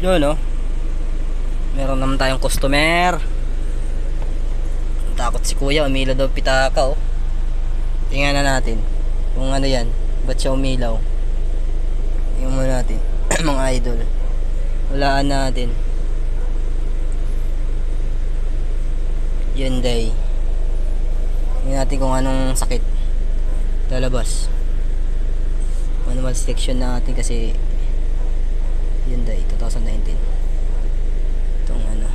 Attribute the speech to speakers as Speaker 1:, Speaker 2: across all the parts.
Speaker 1: Yun, no? Meron naman tayong customer. Takot si kuya, umilaw daw pitaka, oh. Tingnan na natin kung ano yan, ba't siya umilaw. Tingnan muna natin. Mga idol, walaan natin. Hyundai. Tingnan natin kung anong sakit lalabas. Manual section natin kasi Hyundai 2019. Itong ano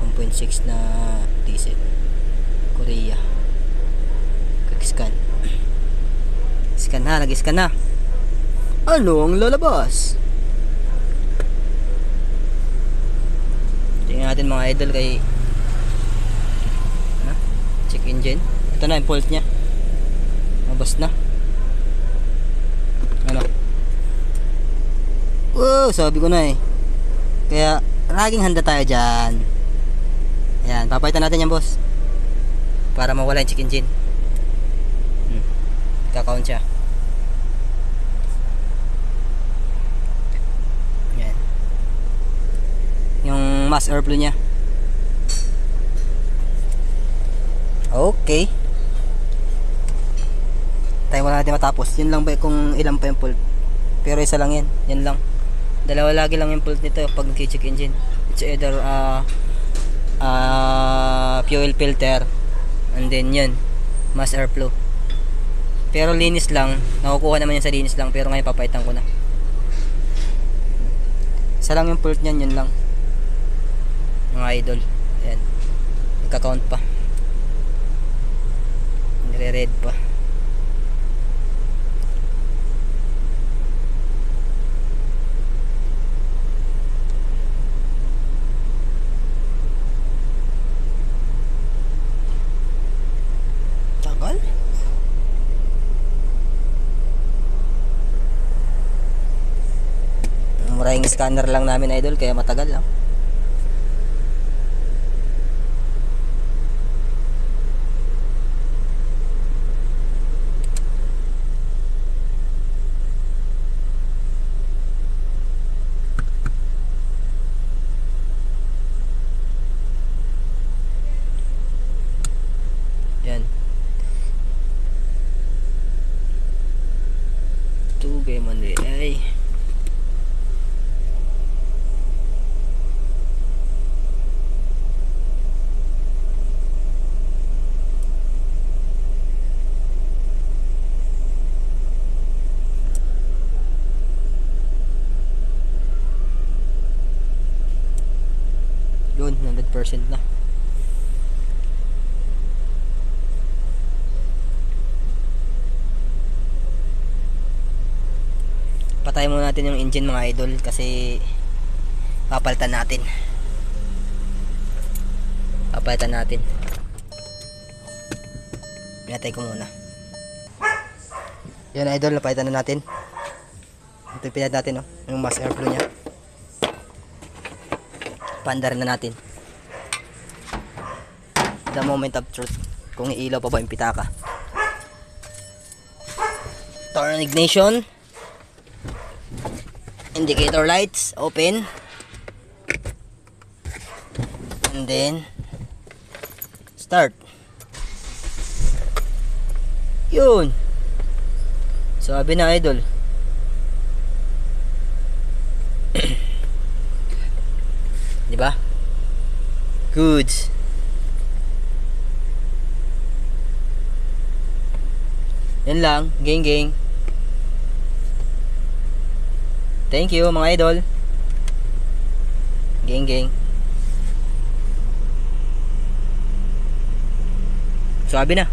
Speaker 1: 1.6 na diesel, Korea. Kag-scan. Scan na, nag-scan na. Ano ang lalabas? Tingnan natin mga idol kay check engine. Ito na yung fault nya. Mabas na. Ano? Wow, sabi ko na eh. Kaya laging handa tayo dyan. Ayan, papalitan natin yan, boss, para mawala yung check engine. Kakount siya. Ayan. Yung mass airflow nya. Okay. Tayo wala natin matapos. Yun lang ba kung ilan pa yung fault. Pero isa lang yan. Yan lang. Dalawa lagi lang yung fault nito pag nag-check engine. It's either fuel filter and then yun, mass airflow. Pero linis lang. Nakukuha naman yan sa linis lang. Pero ngayon papaitan ko na. Isa lang yung fault nyan. Yun lang. Mga idol. Ayan. Nagka-count pa. Nire-red pa. Tagal. Maraming scanner lang namin, idol, kaya matagal lang. Yan. Tugay man ay. Yun, 100% na. Patayin muna natin yung engine, mga idol, kasi papalitan natin. Pinatay ko muna. Yan, idol, napalitan na natin. Ito yung pinat natin, oh, yung mass airflow nya. Paandar na natin. The moment of truth, kung iilaw pa ba yung pitaka. Turn ignition. Indicator lights open. And then start. Yun. Sabi na, idol. Diba? Good. Yan lang, gang. Thank you, mga idol. Gang. Sabi na.